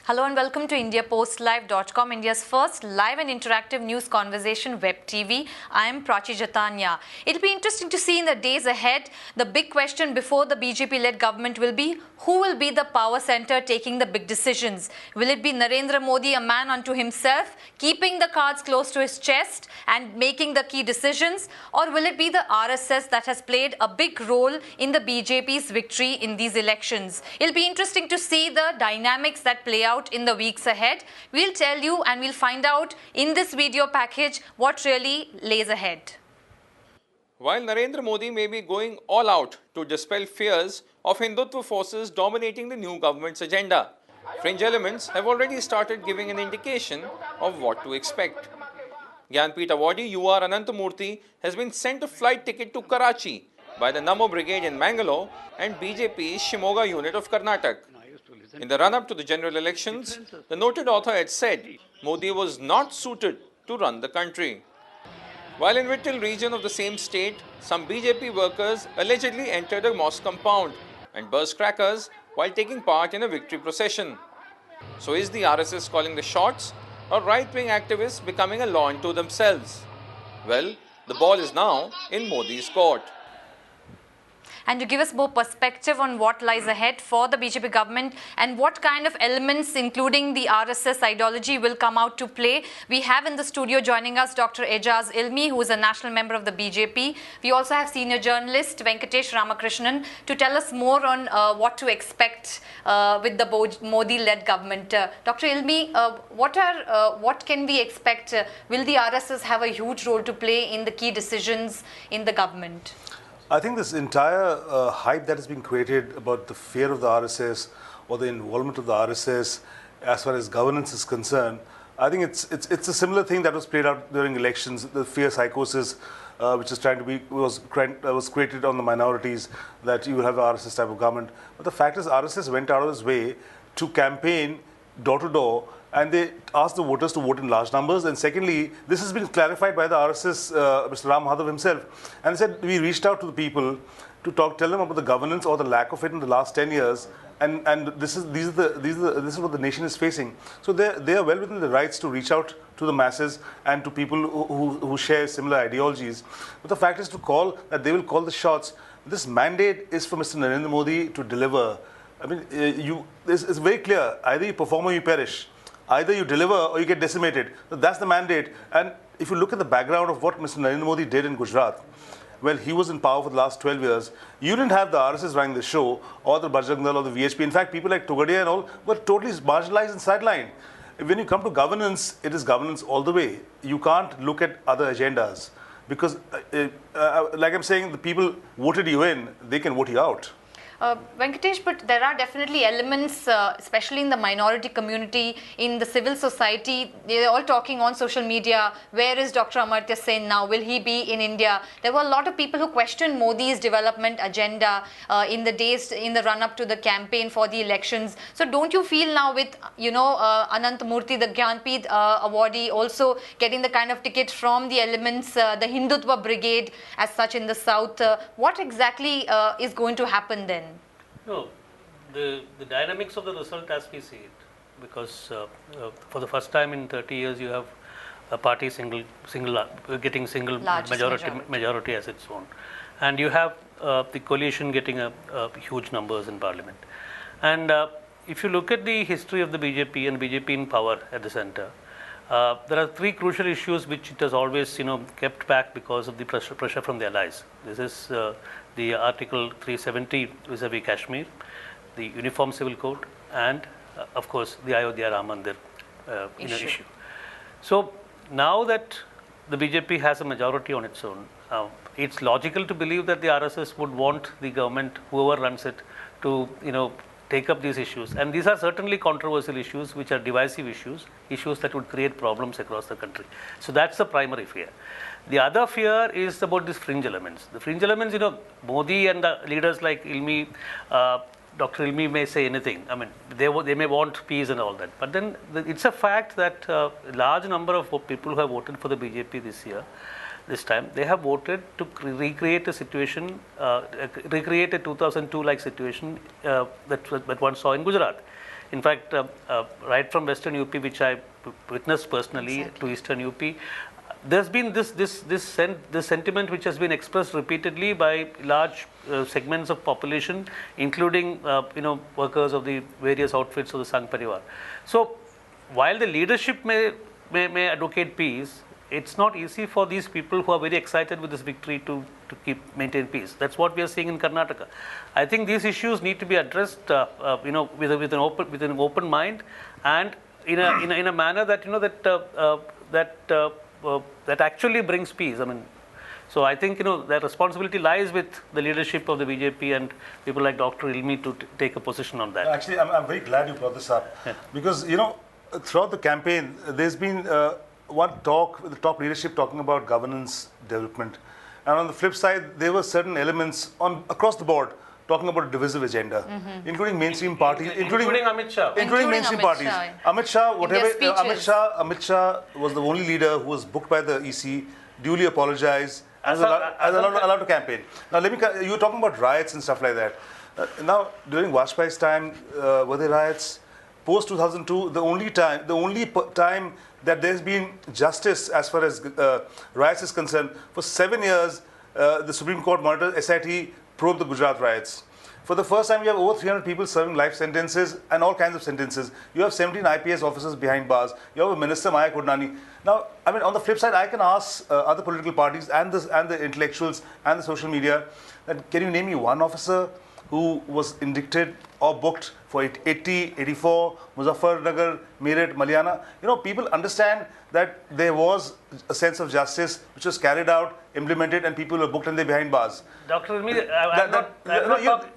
Hello and welcome to IndiaPostLive.com, India's first live and interactive news conversation web TV. I am Prachi Jatanya. It'll be interesting to see in the days ahead. The big question before the BJP-led government will be, who will be the power center taking the big decisions? Will it be Narendra Modi, a man unto himself, keeping the cards close to his chest and making the key decisions? Or will it be the RSS that has played a big role in the BJP's victory in these elections? It'll be interesting to see the dynamics that play out in the weeks ahead. We'll tell you and we'll find out in this video package what really lays ahead. While Narendra Modi may be going all out to dispel fears of Hindutva forces dominating the new government's agenda, fringe elements have already started giving an indication of what to expect. Gyanpith awardee UR Anantamurthy has been sent a flight ticket to Karachi by the Namo Brigade in Mangalore and BJP's Shimoga unit of Karnataka. In the run-up to the general elections, the noted author had said Modi was not suited to run the country. While in Vittal region of the same state, some BJP workers allegedly entered a mosque compound and burst crackers while taking part in a victory procession. So is the RSS calling the shots or right-wing activists becoming a law unto themselves? Well, the ball is now in Modi's court. And to give us more perspective on what lies ahead for the BJP government and what kind of elements, including the RSS ideology, will come out to play, we have in the studio joining us Dr. Ejaz Ilmi, who is a national member of the BJP. We also have senior journalist Venkatesh Ramakrishnan to tell us more on what to expect with the Modi-led government. Dr. Ilmi, what can we expect? Will the RSS have a huge role to play in the key decisions in the government? I think this entire hype that has been created about the fear of the RSS or the involvement of the RSS as far as governance is concerned, I think it's a similar thing that was played out during elections. The fear psychosis, which was created on the minorities, that you will have the RSS type of government. But the fact is, RSS went out of its way to campaign door to door, and they asked the voters to vote in large numbers. And secondly, this has been clarified by the RSS, Mr. Ram Madhav himself. And they said, we reached out to the people to tell them about the governance or the lack of it in the last 10 years. And this is what the nation is facing. So they are well within the rights to reach out to the masses and to people who share similar ideologies. But the fact is that they will call the shots. This mandate is for Mr. Narendra Modi to deliver. I mean, it's very clear. Either you perform or you perish. Either you deliver or you get decimated. So that's the mandate. And if you look at the background of what Mr. Narendra Modi did in Gujarat, well, he was in power for the last 12 years. You didn't have the RSS running the show, or the Bajrang Dal, or the VHP. In fact, people like Togadia and all were totally marginalized and sidelined. When you come to governance, it is governance all the way. You can't look at other agendas. Because, like I'm saying, the people voted you in, they can vote you out. Venkatesh, but there are definitely elements, especially in the minority community, in the civil society. They're all talking on social media. Where is Dr. Amartya Sen now? Will he be in India? There were a lot of people who questioned Modi's development agenda in the run-up to the campaign for the elections. So don't you feel now with, Anantamurthy, the Gyanpith awardee, also getting the kind of ticket from the elements, the Hindutva brigade as such in the south, what exactly is going to happen then? No, the dynamics of the result as we see it, because for the first time in 30 years you have a party getting single majority as its own, and you have the coalition getting a huge numbers in parliament. And if you look at the history of the BJP and BJP in power at the center, there are three crucial issues which it has always kept back because of the pressure from the allies. This is the Article 370 vis-a-vis Kashmir, the Uniform Civil Code, and of course the Ayodhya Ram Mandir issue. So now that the BJP has a majority on its own, it's logical to believe that the RSS would want the government, whoever runs it, to take up these issues. And these are certainly controversial issues, which are divisive issues that would create problems across the country. So that's the primary fear. The other fear is about these fringe elements. The fringe elements, Modi and the leaders like Ilmi, Dr. Ilmi may say anything. I mean, they may want peace and all that. But then it's a fact that a large number of people who have voted for the BJP this time, they have voted to recreate a situation, recreate a 2002-like situation that one saw in Gujarat. In fact, right from Western UP, which I witnessed personally, Exactly. to Eastern UP, there's been this sentiment which has been expressed repeatedly by large segments of population, including workers of the various outfits of the Sangh Parivar. So, while the leadership may advocate peace, it's not easy for these people who are very excited with this victory to maintain peace. That's what we are seeing in Karnataka. I think these issues need to be addressed, with an open mind, and in a manner that that actually brings peace. I mean, so I think that responsibility lies with the leadership of the BJP and people like Dr. Ilmi to take a position on that. Actually, I'm very glad you brought this up, because throughout the campaign there's been one talk with the top leadership talking about governance development, and on the flip side there were certain elements across the board talking about a divisive agenda, including mainstream parties, including Amit Shah. including mainstream Amit parties. Shah. Amit Shah, whatever. In their speeches. Amit Shah was the only leader who was booked by the EC, duly apologized, and allowed to campaign. Now, you were talking about riots and stuff like that. Now, during Vajpayee's time, were there riots? Post 2002, the only time that there's been justice as far as riots is concerned, for 7 years, the Supreme Court monitored SIT probed the Gujarat riots. For the first time, you have over 300 people serving life sentences and all kinds of sentences. You have 17 IPS officers behind bars. You have a minister, Maya Kodnani. Now, I mean, on the flip side, I can ask other political parties and the intellectuals and the social media that, can you name me one officer who was indicted or booked for 80, 84, Muzaffarnagar, Meerut, Malyana? People understand that there was a sense of justice which was carried out, implemented, and people were booked and they're behind bars. Dr. Ilmi,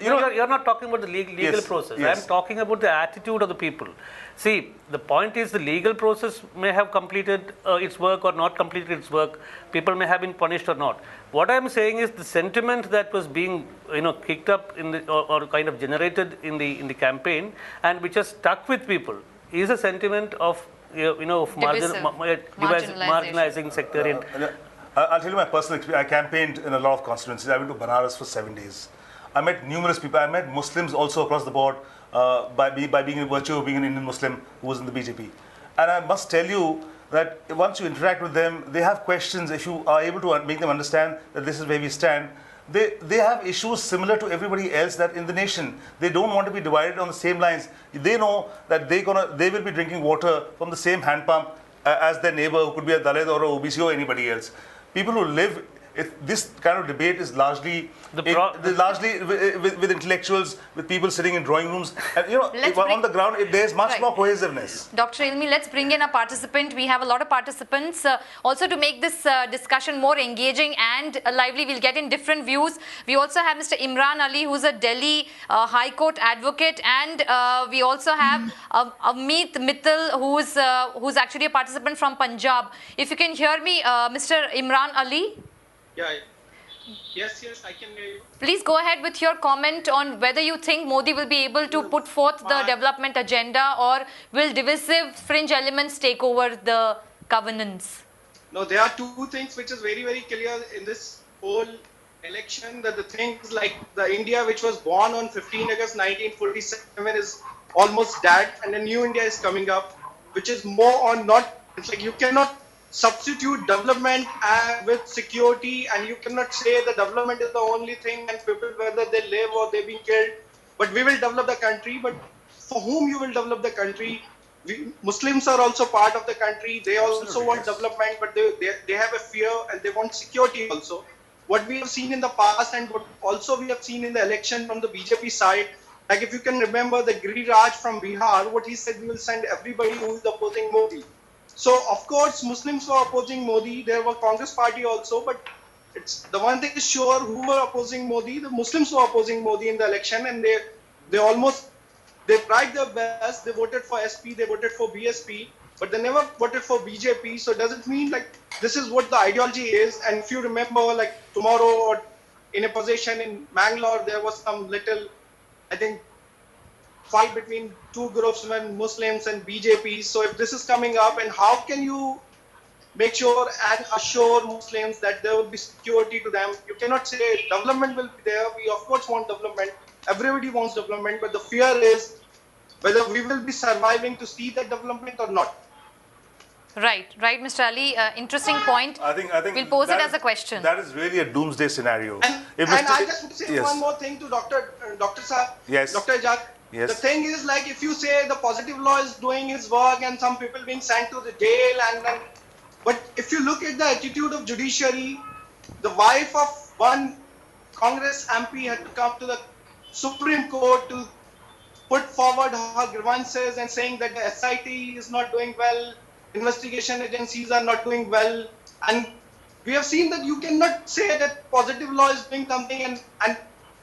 you're not talking about the legal Yes, process. yes. I'm talking about the attitude of the people. See, the point is the legal process may have completed its work or not completed its work. People may have been punished or not. What I'm saying is the sentiment that was being kicked up in the or kind of generated in the campaign, and which has stuck with people, is a sentiment of marginalizing sectarian. I'll tell you my personal experience. I campaigned in a lot of constituencies. I went to Banaras for 7 days. I met numerous people. I met Muslims also across the board by being in virtue of being an Indian Muslim who was in the BJP. And I must tell you that once you interact with them, they have questions. If you are able to make them understand that this is where we stand, they have issues similar to everybody else that in the nation. They don't want to be divided on the same lines. They know that they will be drinking water from the same hand pump as their neighbor, who could be a Dalit or a OBC or anybody else. People who live, this kind of debate is largely with intellectuals, with people sitting in drawing rooms, and on the ground there's much more cohesiveness. Dr. Ilmi, let's bring in a participant. We have a lot of participants. Also, to make this discussion more engaging and lively, we'll get in different views. We also have Mr. Imran Ali, who's a Delhi High Court advocate, and we also have Amit Mittal, who's actually a participant from Punjab. If you can hear me, Mr. Imran Ali. Yeah. Yes, I can hear you. Please go ahead with your comment on whether you think Modi will be able to put forth the development agenda, or will divisive fringe elements take over the governance? No, there are two things which is very, very clear in this whole election, that the things like the India which was born on 15 August 1947 is almost dead, and a new India is coming up, which is more on it's like you cannot substitute development with security, and you cannot say the development is the only thing and people, whether they live or they're being killed, but we will develop the country. But for whom you will develop the country? Muslims are also part of the country. They also want development, but they have a fear and they want security also. What we have seen in the past, and what also we have seen in the election from the BJP side, like if you can remember the Giriraj from Bihar, what he said, we will send everybody who is opposing Modi. So, of course, Muslims were opposing Modi. There were Congress party also, but it's the one thing is sure, who were opposing Modi? The Muslims were opposing Modi in the election, and they tried their best. They voted for SP, they voted for BSP, but they never voted for BJP. So, does it mean like this is what the ideology is? And if you remember, like tomorrow or in a position in Mangalore, there was some little, I think, fight between two groups, Muslims and BJP. So if this is coming up, and how can you make sure and assure Muslims that there will be security to them? You cannot say development will be there. We of course want development. Everybody wants development, but the fear is whether we will be surviving to see that development or not. Right, Mr. Ali. Interesting point. I think we'll pose it as a question. That is really a doomsday scenario. And I just want to say one more thing to Dr. Saab. Yes. Dr. Ijaz. Yes. The thing is, like, if you say the positive law is doing his work and some people being sent to the jail, but if you look at the attitude of judiciary, the wife of one Congress MP had to come to the Supreme Court to put forward her grievances and saying that the SIT is not doing well, investigation agencies are not doing well, and we have seen that you cannot say that positive law is doing something,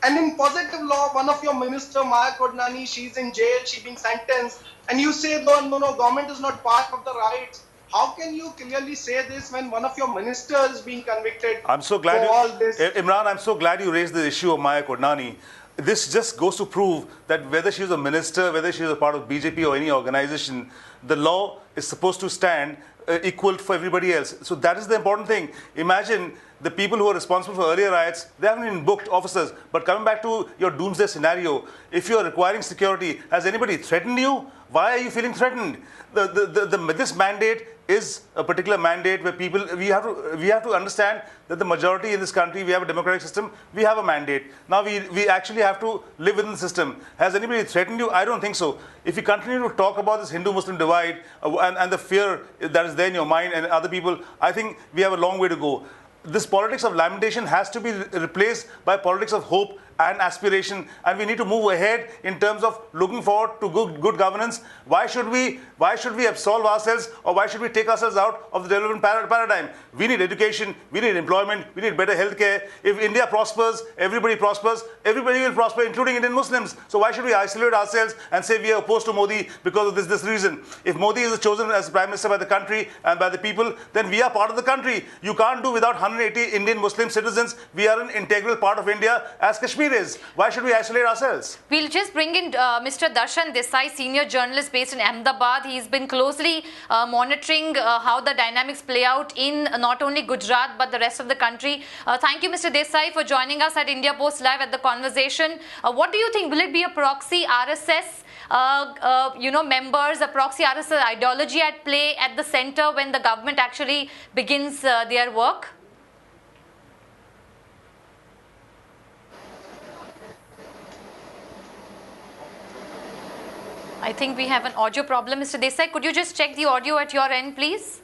and in positive law, one of your minister, Maya Kodnani, she's in jail, she's being sentenced, and you say, no, government is not part of the rights. How can you clearly say this when one of your ministers is being convicted? I'm so glad for all this? Imran, I'm so glad you raised the issue of Maya Kodnani. This just goes to prove that whether she's a minister, whether she's a part of BJP or any organization, the law is supposed to stand equal for everybody else. So that is the important thing. Imagine the people who are responsible for earlier riots, they haven't even booked officers. But coming back to your doomsday scenario, if you are requiring security, has anybody threatened you? Why are you feeling threatened? This mandate is a particular mandate where people, we have to understand that the majority in this country, we have a democratic system, we have a mandate. Now we actually have to live within the system. Has anybody threatened you? I don't think so. If you continue to talk about this Hindu-Muslim divide and the fear that is there in your mind and other people, I think we have a long way to go. This politics of lamentation has to be replaced by politics of hope and aspiration, and we need to move ahead in terms of looking forward to good governance. Why should we absolve ourselves, or why should we take ourselves out of the development paradigm? We need education, we need employment, we need better healthcare. If India prospers, everybody will prosper, including Indian Muslims. So why should we isolate ourselves and say we are opposed to Modi because of this reason? If Modi is chosen as Prime Minister by the country and by the people, then we are part of the country. You can't do without 180 Indian Muslim citizens. We are an integral part of India as Kashmir is. Why should we isolate ourselves? We'll just bring in Mr. Darshan Desai, senior journalist based in Ahmedabad. He's been closely monitoring how the dynamics play out in not only Gujarat but the rest of the country. Thank you, Mr. Desai, for joining us at India Post Live at the conversation. What do you think? Will it be a proxy RSS members, a proxy RSS ideology at play at the center when the government actually begins their work? I think we have an audio problem. Mr. Desai, could you just check the audio at your end, please?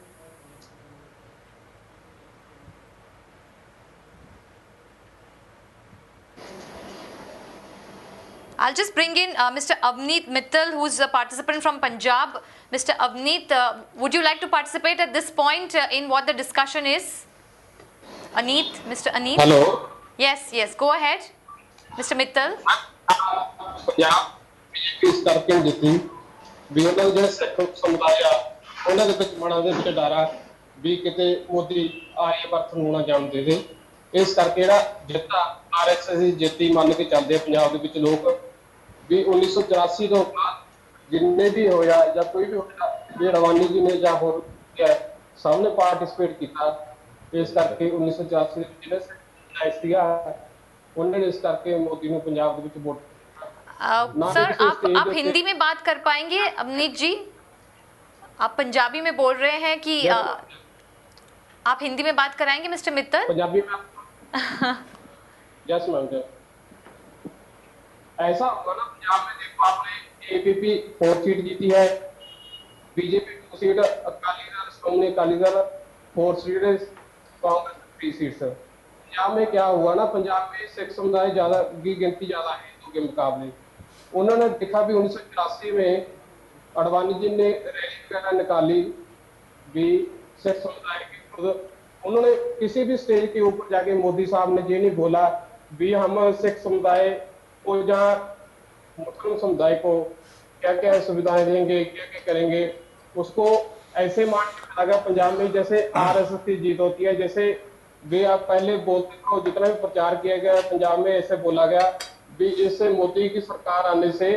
I'll just bring in Mr. Avneet Mittal, who's a participant from Punjab. Mr. Avneet, would you like to participate at this point in what the discussion is? Aneet, Mr. Aneet? Hello. Yes, go ahead. Mr. Mittal? Yeah. ਇਸ ਕਰਕੇ ਦਿੱਤੀ ਵੀ ਉਹਨਾਂ ਦੇ ਜਿਹੜੇ ਸਿੱਖ ਸਮੁਦਾਇ ਆ ਉਹਨਾਂ ਦੇ ਵਿੱਚ ਮਨਾਂ ਦੇ ਵਿੱਚ ਡਰ ਆ ਵੀ ਕਿਤੇ ਮੋਦੀ ਆਰੀਆ ਵਰਤ ਨੂੰ ਨਾ ਜਾਣ ਦੇਵੇ। ਇਸ ਕਰਕੇ ਜਿਹੜਾ ਜਿੱਤਾ ਆਰਐਸਐਸ ਦੀ ਜਿੱਤੀ ਮੰਨ ਕੇ ਚੱਲਦੇ ਪੰਜਾਬ ਦੇ ਵਿੱਚ ਲੋਕ ਵੀ 1984 ਤੋਂ ਬਾਅਦ ਜਿੰਨੇ ਵੀ ਹੋਇਆ ਜਾਂ ਕੋਈ ਵੀ ਹੋਇਆ ਵੀ ਰਵਾਨੀ ਜੀ ਨੇ ਜਾਂ ਹੋਰ ਸਭ ਨੇ ਪਾਰਟਿਸਿਪੇਟ ਕੀਤਾ। ਇਸ ਕਰਕੇ 1984 ਦੇ ਜਿਹੜੇ ਸਿੱਖ ਸੀਗਾ ਉਹਨਾਂ ਨੇ ਇਸ ਕਰਕੇ ਮੋਦੀ ਨੂੰ ਪੰਜਾਬ ਦੇ ਵਿੱਚ ਵੋਟ। सर, आप हिंदी में बात कर पाएंगे अवनीत जी? आप पंजाबी में बोल रहे हैं कि आप हिंदी में बात कराएंगे मिस्टर मित्तल? पंजाबी में यस मैम। ऐसा होगा ना पंजाब में देखो आपने एपीपी 4 सीट जीती है, बीजेपी 2 सीट, अकाली दल श्रोमणी अकाली दल 4 सीट, कांग्रेस 3 सीट्स। पंजाब में क्या हुआ ना, पंजाब में सिख समुदाय ज्यादा की गिनती ज्यादा है हिंदू के मुकाबले। उन्होंने देखा भी 1984 में अडवाणी जी ने रैली वगैरह निकाली भी सिख समुदाय की खुद। उन्होंने किसी भी स्टेज के ऊपर जाके मोदी साहब ने ये नहीं बोला भी हम सिख समुदाय को या मुस्लिम समुदाय को क्या क्या सुविधाएं देंगे, क्या क्या करेंगे। उसको ऐसे मान के चला गया पंजाब में जैसे आरएसएस की जीत होती है। जैसे वे आप पहले बोलते थे, जितना भी प्रचार किया गया पंजाब में ऐसे बोला गया भी इससे मोदी की सरकार आने से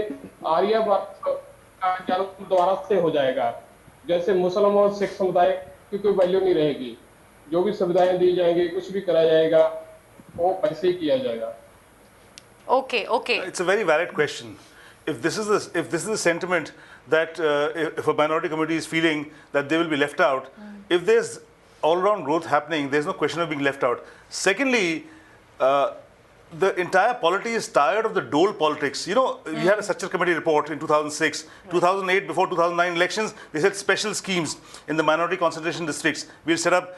आर्यवर्त का जन्म दोबारा से हो जाएगा। जैसे मुस्लिम और सिख समुदाय की कोई वैल्यू नहीं रहेगी, जो भी सुविधाएं दी जाएंगी, कुछ भी कराया जाएगा वो पैसे ही किया जाएगा। Okay. It's a very valid question. if this is the sentiment that if a minority community is feeling that they will be left out, if there's all-round growth happening, there's no question of being left out. Secondly, the entire polity is tired of the dole politics. You know, we had a Sachar committee report in 2006, 2008, before 2009 elections. They said special schemes in the minority concentration districts. We'll set up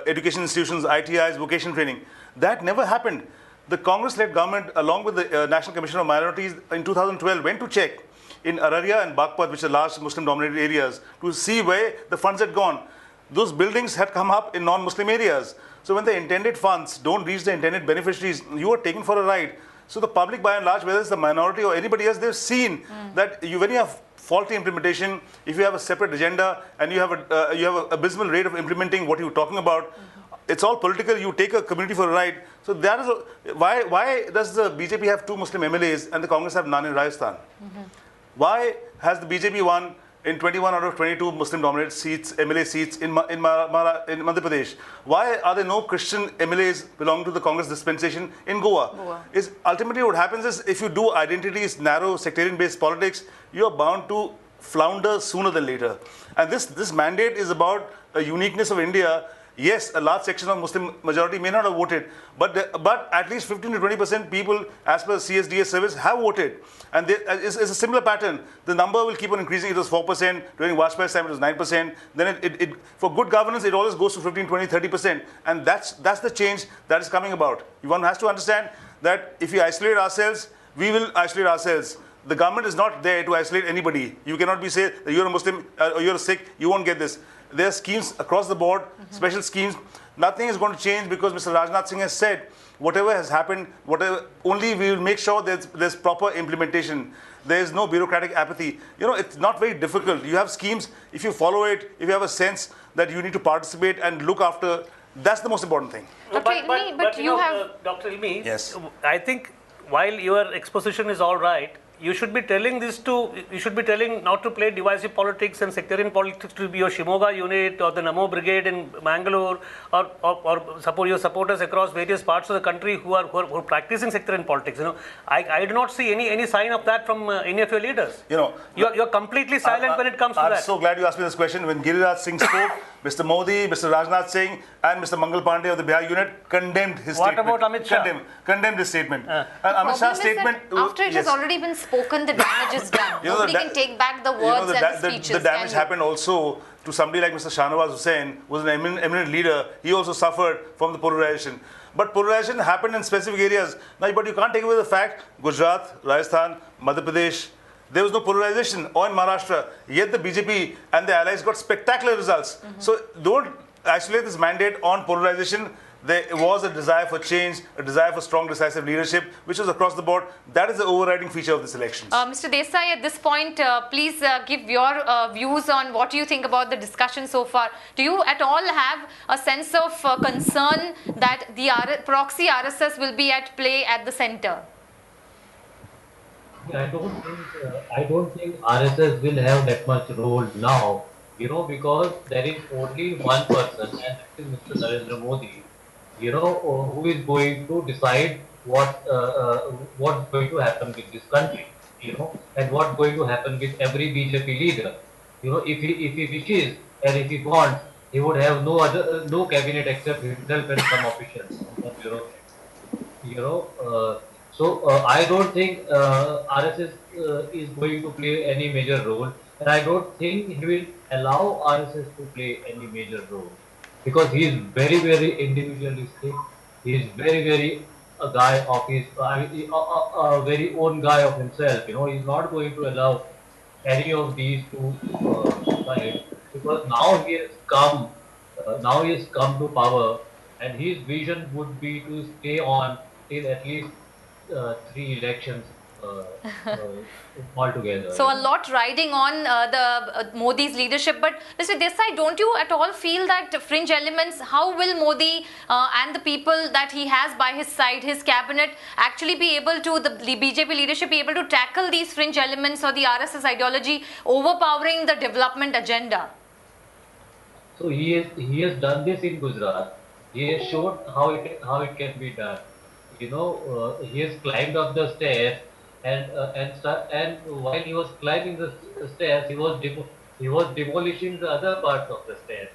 education institutions, ITIs, vocation training. That never happened. The Congress-led government, along with the National Commission of Minorities, in 2012 went to check in Araria and Baghpat, which are large Muslim-dominated areas, to see where the funds had gone. Those buildings had come up in non-Muslim areas. So when the intended funds don't reach the intended beneficiaries, you are taken for a ride. So the public, by and large, whether it's the minority or anybody else, they've seen that when you have faulty implementation, if you have a separate agenda and you have an abysmal rate of implementing what you're talking about, it's all political. You take a community for a ride. So that is why does the BJP have 2 Muslim MLAs and the Congress have none in Rajasthan? Why has the BJP won in 21 out of 22 Muslim-dominated seats, MLA seats in Madhya Pradesh? Why are there no Christian MLAs belonging to the Congress dispensation in Goa? Is ultimately what happens is, if you do identities, narrow sectarian-based politics, you are bound to flounder sooner than later. And this mandate is about a uniqueness of India. Yes, a large section of Muslim majority may not have voted, but at least 15 to 20% people, as per CSDS service, have voted. And it's a similar pattern. The number will keep on increasing. It was 4%. During Vajpayee's time, it was 9%. Then for good governance, it always goes to 15, 20, 30%. And that's the change that is coming about. One has to understand that if we isolate ourselves, we will isolate ourselves. The government is not there to isolate anybody. You cannot be say that you're a Muslim or you're a Sikh, you won't get this. There are schemes across the board, special schemes. Nothing is going to change because Mr. Rajnath Singh has said, whatever has happened, only we will make sure there's proper implementation. There is no bureaucratic apathy. You know, it's not very difficult. You have schemes. If you follow it, if you have a sense that you need to participate and look after, that's the most important thing. Dr. Ilmi, but you have... Dr. Ilmi, yes. I think while your exposition is all right, you should be telling not to play divisive politics and sectarian politics to be your Shimoga unit or the Namo Brigade in Mangalore or support your supporters across various parts of the country who are practicing sectarian politics. You know, I do not see any sign of that from any of your leaders. You know, you're completely silent when it comes to that. I'm so glad you asked me this question. When Giriraj Singh spoke, Mr. Modi, Mr. Rajnath Singh and Mr. Mangal Pandey of the Bihar unit condemned his statement. What about Amit Shah? Condemned his statement. And Amit Shah's statement... After it has already been spoken, the damage is done. Nobody can take back the words and the speeches. The damage happened also to somebody like Mr. Shahnawaz Hussain, who was an eminent leader. He also suffered from the polarization. But polarization happened in specific areas. Now, but you can't take away the fact, Gujarat, Rajasthan, Madhya Pradesh, there was no polarization, or in Maharashtra. Yet the BJP and the allies got spectacular results. So don't isolate this mandate on polarization. There was a desire for change, a desire for strong, decisive leadership, which was across the board. That is the overriding feature of this election. Mr. Desai, at this point, please give your views on what you think about the discussion so far. Do you at all have a sense of concern that the proxy RSS will be at play at the center? I don't think RSS will have that much role now, you know, because there is only one person, and that is Mr. Narendra Modi, you know, who is going to decide what's going to happen with this country, you know, and what's going to happen with every BJP leader. You know, if he wishes and if he wants, he would have no cabinet except himself and some officials, you know. So I don't think RSS is going to play any major role, and I don't think he will allow RSS to play any major role, because he is very, very individualistic. He is very, very a guy of his, a very own guy of himself. You know, he is not going to allow any of these to decide, because now he has come to power, and his vision would be to stay on till at least 3 elections altogether. So a lot riding on the Modi's leadership. But Mr. Desai, don't you at all feel that fringe elements, how will Modi and the people that he has by his side, his cabinet, actually be able to, the BJP leadership be able to tackle these fringe elements or the RSS ideology overpowering the development agenda? So he has done this in Gujarat. He has shown how it can be done. You know, he has climbed up the stairs and while he was climbing the stairs, he was demolishing the other parts of the stairs.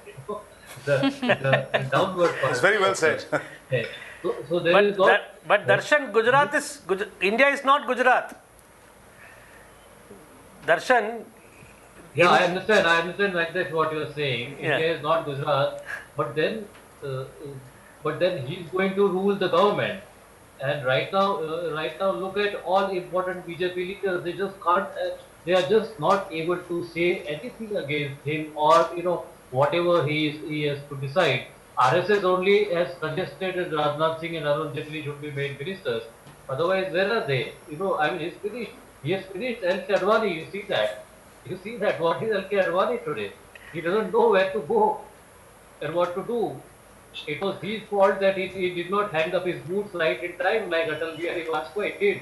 The downward part. It's very well said. So there is not. But Darshan, India is not Gujarat. Darshan. Yeah, I understand like that what you are saying. Yeah. India is not Gujarat, but then he's going to rule the government. And right now, look at all important BJP leaders. They just can't. They are just not able to say anything against him, or whatever he has to decide. RSS only has suggested that Rajnath Singh and Arun Jaitley should be made ministers. Otherwise, where are they? I mean, he's finished. He has finished L.K. Advani. You see that? What is L.K. Advani today? He doesn't know where to go and what to do. It was his fault that he did not hang up his boots right in time like Atal Bihari Vajpayee did.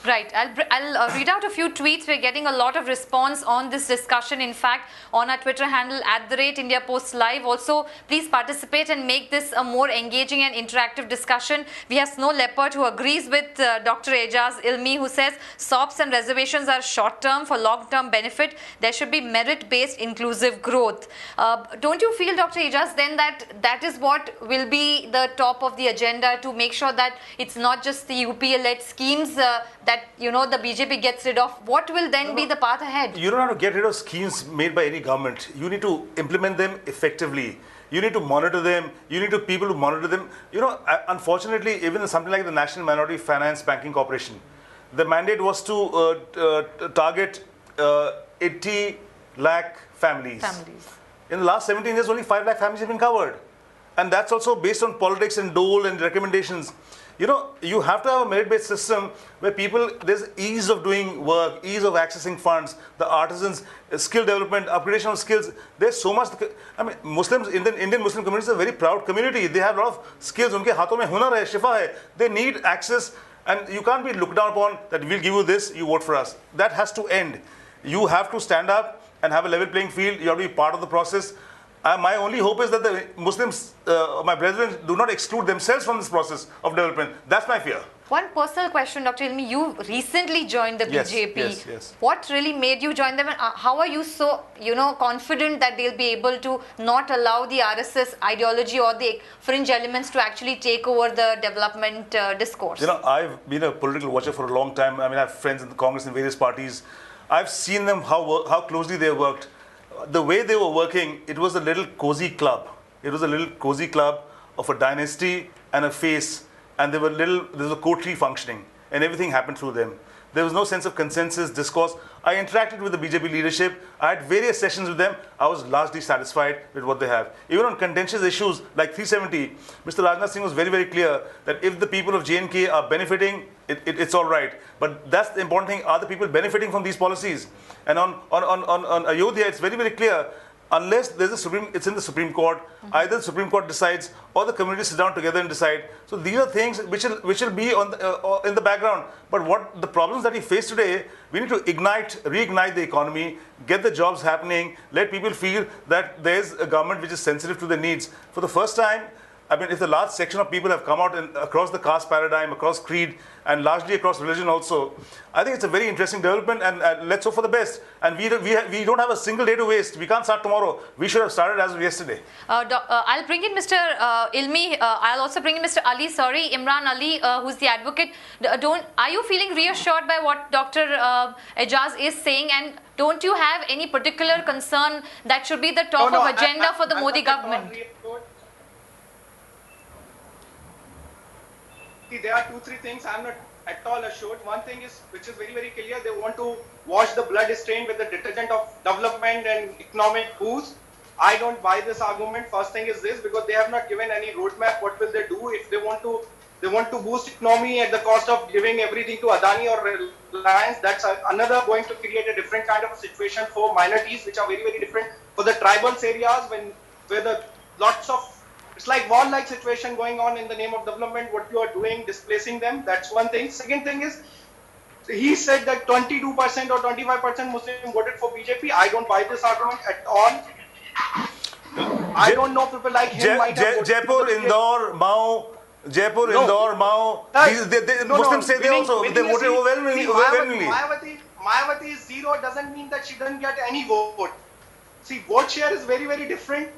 Right. I'll read out a few tweets. We're getting a lot of response on this discussion. In fact, on our Twitter handle @IndiaPostLive. Also, please participate and make this a more engaging and interactive discussion. We have Snow Leopard, who agrees with Dr. Ejaz Ilmi, who says SOPs and reservations are short-term for long-term benefit. There should be merit-based inclusive growth. Don't you feel, Dr. Ejaz, then that is what will be the top of the agenda, to make sure that it's not just the UPA-led schemes that the BJP gets rid of? What will then be the path ahead? You don't have to get rid of schemes made by any government. You need to implement them effectively. You need to monitor them. You need people to monitor them. Unfortunately, even in something like the National Minority Finance Banking Corporation, the mandate was to target 80 lakh families. In the last 17 years, only 5 lakh families have been covered. And that's also based on politics and dole and recommendations. You have to have a merit-based system where there's ease of doing work, ease of accessing funds, the artisans, skill development, upgradation of skills. There's so much. I mean, Indian Muslim community is a very proud community. They have a lot of skills. Unke haathon mein hunar hai, shifa hai. They need access, and you can't be looked down upon that we'll give you this, you vote for us. That has to end. You have to stand up and have a level playing field. You have to be part of the process. My only hope is that the Muslims, my brethren, do not exclude themselves from this process of development. That's my fear. One personal question, Dr. Ilmi. You recently joined the BJP. Yes. What really made you join them, and how are you so, confident that they'll be able to not allow the RSS ideology or the fringe elements to actually take over the development discourse? I've been a political watcher for a long time. I mean, I have friends in the Congress in various parties. I've seen them how closely they worked. The way they were working, it was a little cozy club. It was a little cozy club of a dynasty and a face, and there was a coterie functioning, and everything happened through them. There was no sense of consensus, discourse. I interacted with the BJP leadership. I had various sessions with them. I was largely satisfied with what they have. Even on contentious issues like 370, Mr. Rajnath Singh was very, very clear that if the people of J&K are benefiting, it's all right. But that's the important thing. Are the people benefiting from these policies? And on Ayodhya, it's very, very clear. Unless it's in the Supreme Court, either the Supreme Court decides or the community sit down together and decide. So these are things which will be in the background. But what the problems that we face today, we need to reignite the economy, get the jobs happening, let people feel that there's a government which is sensitive to their needs. For the first time, I mean, if the large section of people have come out across the caste paradigm, across creed, and largely across religion also, I think it's a very interesting development, and let's hope for the best. And we don't have a single day to waste. We can't start tomorrow. We should have started as of yesterday. I'll bring in Mr. Ilmi. I'll also bring in Mr. Ali. Sorry, Imran Ali, who's the advocate. Are you feeling reassured by what Dr. Ejaz is saying? And don't you have any particular concern that should be the top of agenda for the Modi government? There are 2-3 things I'm not at all assured. One thing is, which is very, very clear, they want to wash the blood stain with the detergent of development and economic boost. I don't buy this argument. First thing is this, because they have not given any roadmap. What will they do if they want to boost economy at the cost of giving everything to Adani or Reliance? That's another going to create a different kind of a situation for minorities, which are very, very different. For the tribals areas, where the lots of, it's like war-like situation going on in the name of development. What you are doing, displacing them. That's one thing. Second thing is, he said that 22% or 25% Muslim voted for BJP. I don't buy this argument at all. I don't know people like him might have voted Jaipur, Indore, Mao, Jaipur, No. Indore, Mao, Muslims say they also, they voted overwhelmingly. Mayawati is zero doesn't mean that she doesn't get any vote. See, vote share is very, very different.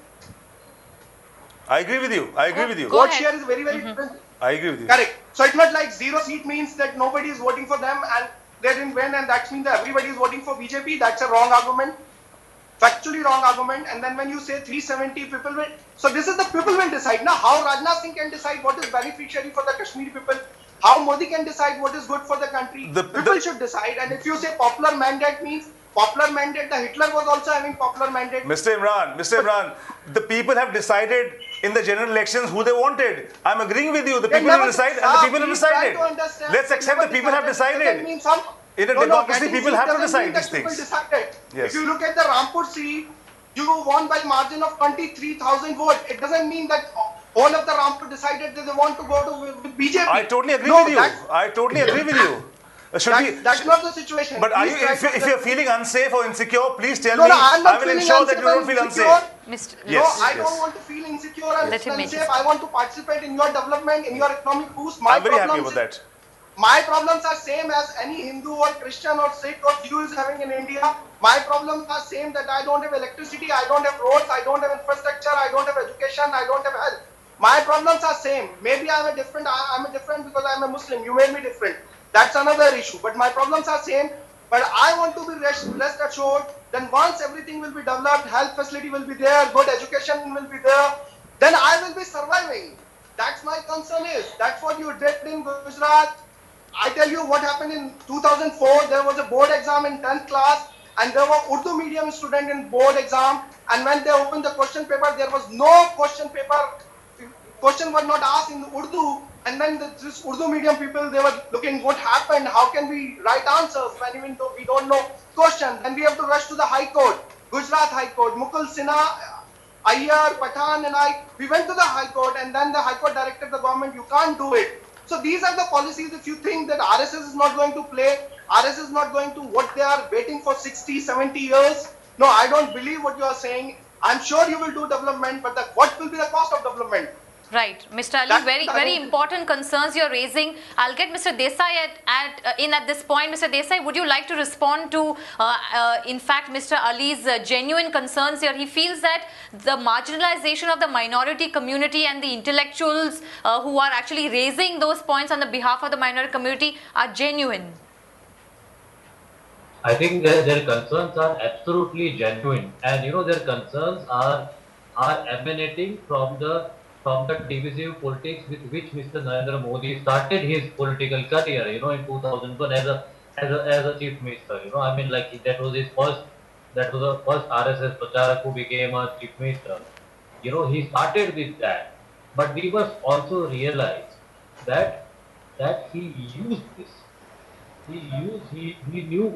I agree with you. I agree with you. Go Vote ahead. share is very, very different. I agree with you. Correct. So it's not like zero seat means that nobody is voting for them and they didn't win, and that means that everybody is voting for BJP. That's a wrong argument. Factually wrong argument. And then when you say 370 people will, so this is the people will decide. Now, how Rajnath Singh can decide what is beneficiary for the Kashmiri people, how Modi can decide what is good for the country. People should decide. And if you say popular mandate means popular mandate, the Hitler was also having popular mandate. Mr. Imran, the people have decided in the general elections who they wanted. I'm agreeing with you. The people will decide, and the people have decided. Let's accept the people have decided. In a democracy, people have to decide these things. Yes. If you look at the Rampur seat, you won by margin of 23,000 votes. It doesn't mean that all of the Rampur decided that they want to go to BJP. I totally agree with you. I totally agree with you. That's not the situation. But if you're feeling unsafe or insecure, please tell me. I'm not I will ensure that you don't feel unsafe. No, I don't want to feel insecure and unsafe. I want to participate in your development, in your economic boost. I'm very happy about that. My problems are same as any Hindu or Christian or Sikh or Jew is having in India. My problems are same that I don't have electricity, I don't have roads, I don't have infrastructure, I don't have education, I don't have health. My problems are same. Maybe I'm a different because I'm a Muslim. You made me different. That's another issue. But my problems are same. But I want to be rest assured. Then once everything will be developed, health facility will be there, good education will be there, then I will be surviving. That's my concern is. That's what you did in Gujarat. I tell you what happened in 2004. There was a board exam in 10th class and there were Urdu medium student in board exam. And when they opened the question paper, there was no question paper. Question was not asked in Urdu. And then this Urdu medium people, they were looking what happened, how can we write answers when even though we don't know question. Then we have to rush to the High Court, Gujarat High Court, Mukul Sinha, Iyer, Pathan and we went to the High Court and then the High Court directed the government, you can't do it. So these are the policies. If you think that RSS is not going to play, RSS is not going to what they are waiting for 60, 70 years. No, I don't believe what you are saying. I'm sure you will do development, but what will be the cost of development? Right, Mr. Ali, very important concerns you're raising. I'll get Mr. Desai at this point. Mr. Desai, would you like to respond to, in fact, Mr. Ali's genuine concerns here? He feels that the marginalization of the minority community and the intellectuals who are actually raising those points on the behalf of the minority community are genuine. I think their concerns are absolutely genuine, and their concerns are emanating from the divisive politics with which Mr. Narendra Modi started his political career, in 2001 as a chief minister. I mean, like that was the first RSS Pracharak who became a chief minister. He started with that, but we must also realize that he used this. He knew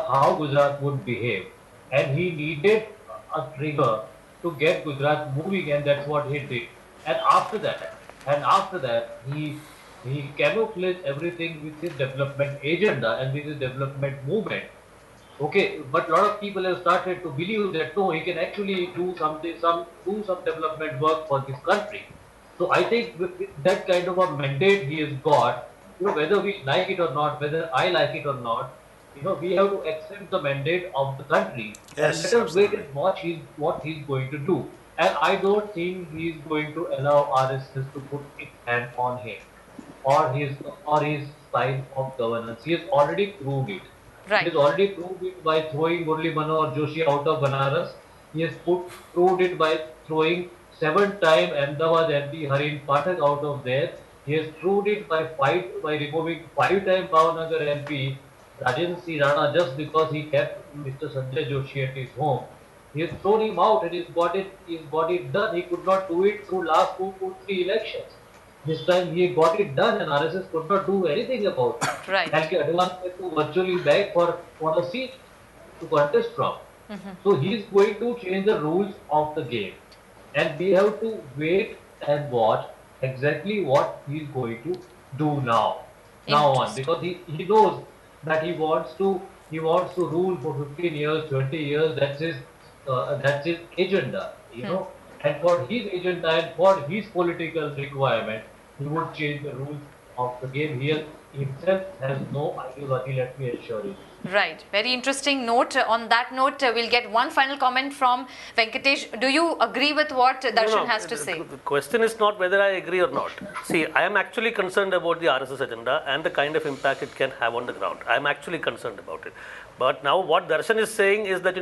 how Gujarat would behave, and he needed a trigger to get Gujarat moving, and that's what he did. And after that, he camouflaged everything with his development agenda and with his development movement. Okay, but a lot of people have started to believe that no, he can actually do some development work for this country. So I think with that kind of a mandate he has got, whether we like it or not, whether I like it or not, we have to accept the mandate of the country. Yes, and let us wait and watch what he's going to do. And I don't think he is going to allow RSS to put its hand on him or his style of governance. He has already proved it. Right. He has already proved it by throwing Murli Manohar Joshi out of Banaras. He has proved it by throwing 7-time Ahmedabad MP Harin Pathak out of there. He has proved it by removing 5-time Bhavnagar MP Rajendra Singh Rana just because he kept Mr. Sanjay Joshi at his home. He has thrown him out and he's got it done. He could not do it through last 2-3 elections. This time he got it done and RSS could not do anything about it. Right. And Advance had to virtually beg for a seat to contest from. So he is going to change the rules of the game. And we have to wait and watch exactly what he is going to do now on, because he knows that he wants to rule for 15 years, 20 years. That's his agenda, and for his agenda and for his political requirement, he would change the rules of the game. He himself has no ideology, let me assure you. Right. Very interesting note. On that note, we'll get one final comment from Venkatesh. Do you agree with what Darshan has to say? The question is not whether I agree or not. See, I am actually concerned about the RSS agenda and the kind of impact it can have on the ground. I am actually concerned about it. But now what Darshan is saying is that,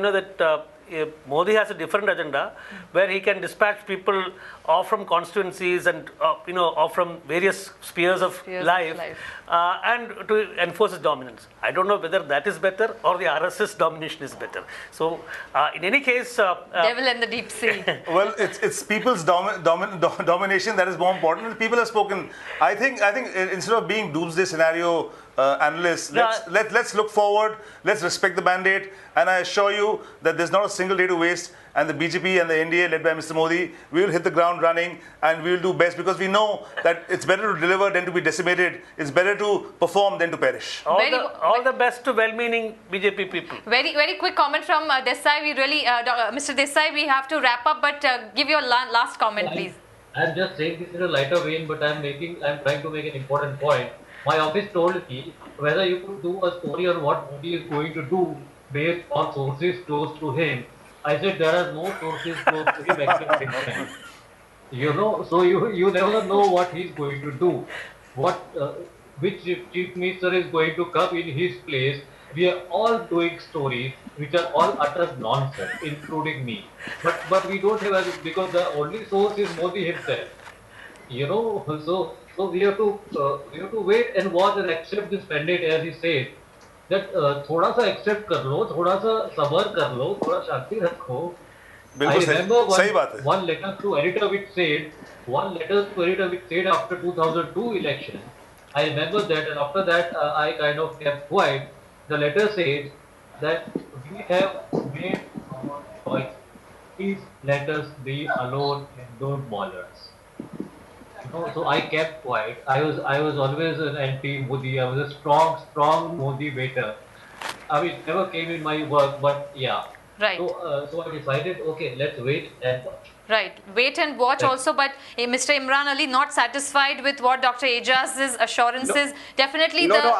Modi has a different agenda where he can dispatch people off from constituencies and, off from various spheres of life. And to enforce his dominance. I don't know whether that is better or the RSS domination is better. So, in any case... Devil in the deep sea. Well, it's people's domination that is more important. People have spoken. I think instead of being doomsday scenario analysts, let's look forward. Let's respect the mandate. And I assure you that there's not a single day to waste. And the BJP and the NDA led by Mr. Modi, we will hit the ground running and we will do best because we know that it's better to deliver than to be decimated. It's better to perform than to perish. All the best to well-meaning BJP people. Very quick comment from Desai. We really, Mr. Desai, we have to wrap up, but give your last comment, please. I'm just saying this in a lighter vein, but I'm trying to make an important point. My office told me whether you could do a story on what Modi is going to do based on sources close to him. I said there are no sources close to him except him. So you never know what he's going to do. Which chief minister is going to come in his place. We are all doing stories which are all utter nonsense, including me. But we don't have because the only source is Modi himself. So we have to wait and watch and accept this mandate as he said. That थोड़ा सा accept कर लो, थोड़ा सा सबर कर लो, थोड़ा शांति रखो. I remember one letter to editor which said after 2002 election. I remember that, and after that I kind of kept quiet. The letter says that we have made our choice. Please let us be alone and don't bother us. So I kept quiet. I was always an anti-Modi. I was a strong Modi baiter. I mean, it never came in my work, but yeah. Right. So I decided, okay, let's wait and watch. Right. Wait and watch also, but Mr. Imran Ali not satisfied with what Dr. Ejaz's assurances. No. Definitely No,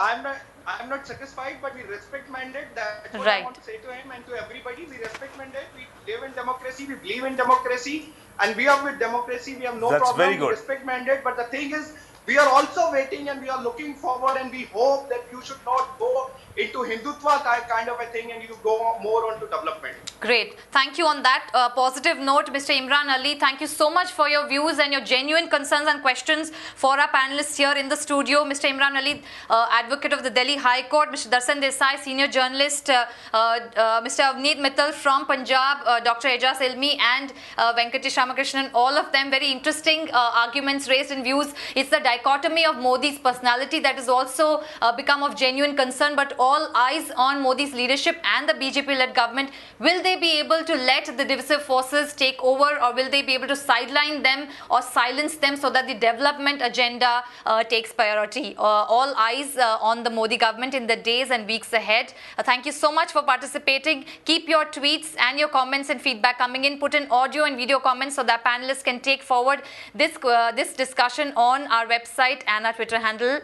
I'm not satisfied, but we respect mandate. That's what I want to say to him and to everybody. We respect mandate. We live in democracy. We believe in democracy. And we are with democracy. We have no problem. Very good. We respect mandate. But the thing is, we are also waiting and we are looking forward and we hope that you should not go into Hindutva kind of a thing and you go more on to development. Great. Thank you on that positive note, Mr. Imran Ali. Thank you so much for your views and your genuine concerns and questions for our panelists here in the studio. Mr. Imran Ali, advocate of the Delhi High Court, Mr. Darshan Desai, senior journalist, Mr. Avneet Mittal from Punjab, Dr. Ejaz Ilmi and Venkatesh Ramakrishnan, all of them very interesting arguments raised and views. It's the dichotomy of Modi's personality that has also become of genuine concern, but all eyes on Modi's leadership and the BJP-led government. Will they be able to let the divisive forces take over, or will they be able to sideline them or silence them so that the development agenda takes priority? All eyes on the Modi government in the days and weeks ahead. Thank you so much for participating. Keep your tweets and your comments and feedback coming in. Put in audio and video comments so that panelists can take forward this discussion on our website and our Twitter handle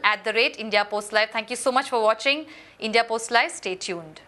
@India Post Live. Thank you so much for watching India Post Live. Stay tuned.